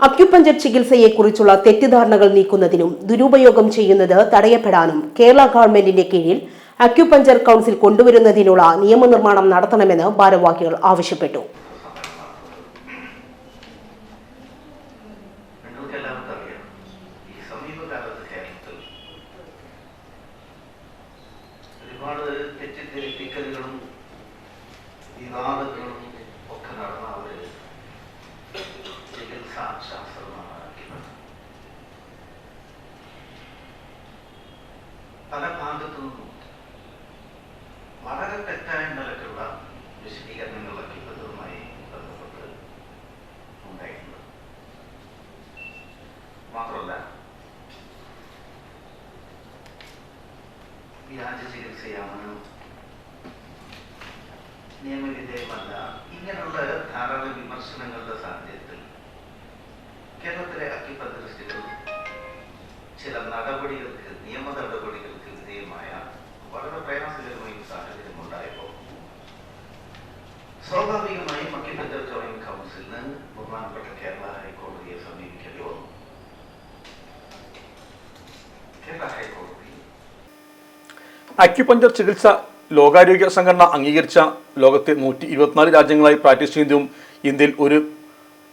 Acupuncture ചികിത്സയെക്കുറിച്ചുള്ള തെറ്റിദ്ധാരണകൾ നീക്കുന്നതിനും ദുരുപയോഗം ചെയ്യുന്നത് തടയപ്പെടാനും കേരള ഗവൺമെന്റിന്റെ കീഴിൽ അക്യുപഞ്ചർ കൗൺസിൽ കൊണ്ടുവരുന്നതിനുള്ള നിയമനിർമ്മാണം നടത്തണമെന്ന് ഭാരവാഹികൾ ആവശ്യപ്പെട്ടു. പല ഭാഗത്തു നിന്നും വളരെ തെറ്റായ നിലക്കുള്ള വിശദീകരണങ്ങളൊക്കെ ഇതുമായി ബന്ധപ്പെട്ട് ഉണ്ടായിട്ടുണ്ട്. മാത്രമല്ല വ്യാജ ചികിത്സയാണ്, നിയമവിധേയമല്ല, ഇങ്ങനെയുള്ള ധാരാളം വിമർശനങ്ങളുടെ സാഹചര്യത്തിൽ കേരളത്തിലെ അക്യുപഞ്ചറിസ്റ്റുകൾ ചില നടപടികൾക്ക്, നിയമ നടപടികൾക്ക് വിധേയമായ വളരെ പ്രയാസകരമായ സാഹചര്യം ഉണ്ടായപ്പോൾ സ്വാഭാവികമായും അക്യുപഞ്ചർ ജോയിന്റ് കൗൺസിലിന് ബഹുമാനപ്പെട്ട കേരള ഹൈക്കോടതിയെ സമീപിക്കേണ്ടി വന്നു. കേരള ഹൈക്കോടതി അക്യുപഞ്ചർ ചികിത്സ ലോകാരോഗ്യ സംഘടന അംഗീകരിച്ച ലോകത്തെ 124 രാജ്യങ്ങളായി പ്രാക്ടീസ് ചെയ്യുന്നതും ഇന്ത്യയിൽ ഒരു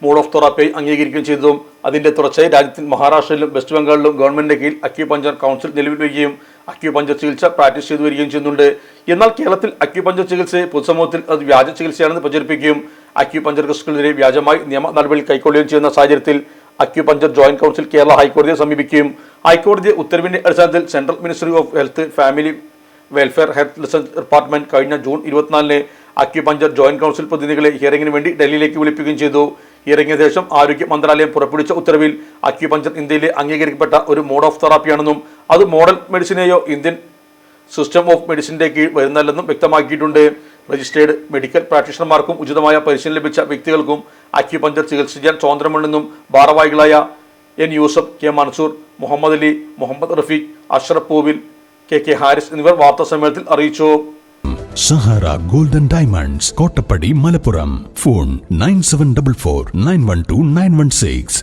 മോഡ് ഓഫ് തെറാപ്പി അംഗീകരിക്കുകയും ചെയ്തതും അതിന്റെ തുടർച്ചയായി രാജ്യത്തിൽ മഹാരാഷ്ട്രയിലും വെസ്റ്റ് ബംഗാളിലും ഗവൺമെന്റിന്റെ കീഴിൽ അക്യുപഞ്ചർ കൗൺസിൽ നിലവിൽ വരികയും അക്യുപഞ്ചർ ചികിത്സ പ്രാക്ടീസ് ചെയ്തു വരികയും ചെയ്യുന്നുണ്ട്. എന്നാൽ കേരളത്തിൽ അക്യുപഞ്ചർ ചികിത്സയെ പൊതുസമൂഹത്തിൽ അത് വ്യാജ ചികിത്സയാണെന്ന് പ്രചരിപ്പിക്കുകയും അക്യുപഞ്ചറിസ്റ്റുകൾക്കെതിരെ വ്യാജമായി നിയമ നടപടികൾ കൈക്കൊള്ളുകയും ചെയ്യുന്ന സാഹചര്യത്തിൽ അക്യുപഞ്ചർ ജോയിന്റ് കൗൺസിൽ കേരള ഹൈക്കോടതിയെ സമീപിക്കുകയും ഹൈക്കോടതി ഉത്തരവിന്റെ അടിസ്ഥാനത്തിൽ central ministry of health, family welfare health research department കഴിഞ്ഞ ജൂൺ 24-ന് അക്യുപഞ്ചർ ജോയിന്റ് കൗൺസിൽ പ്രതിനിധികളെ ഹിയറിംഗിന് വേണ്ടി ഡൽഹിയിലേക്ക് വിളിപ്പിക്കുകയും ചെയ്തു. ഹിയറിംഗിന് ശേഷം ആരോഗ്യ മന്ത്രാലയം പുറപ്പെടുവിച്ച ഉത്തരവിൽ അക്യുപഞ്ചർ ഇന്ത്യയിലെ അംഗീകരിക്കപ്പെട്ട ഒരു മോഡ് ഓഫ് തെറാപ്പിയാണെന്നും അത് മോഡൽ മെഡിസിനെയോ ഇന്ത്യൻ സിസ്റ്റം ഓഫ് മെഡിസിന്റെ കീഴിൽ വരുന്നല്ലെന്നും വ്യക്തമാക്കിയിട്ടുണ്ട്. രജിസ്റ്റേർഡ് മെഡിക്കൽ പ്രാക്ടീഷണർമാർക്കും ഉചിതമായ പരിശീലനം ലഭിച്ച വ്യക്തികൾക്കും അക്യുപഞ്ചർ ചികിത്സ ചെയ്യാൻ സ്വാതന്ത്ര്യമുണ്ടെന്നും ഭാരവാഹികളായ N Yusuf, K Mansoor, Muhammad Ali, Muhammad Rafeeq, Ashraf Poovil, K Haris എന്നിവർ വാർത്താസമ്മേളനത്തിൽ അറിയിച്ചു. Sahara golden diamonds, Kottappadi, Malappuram. Phone 9744 912 916.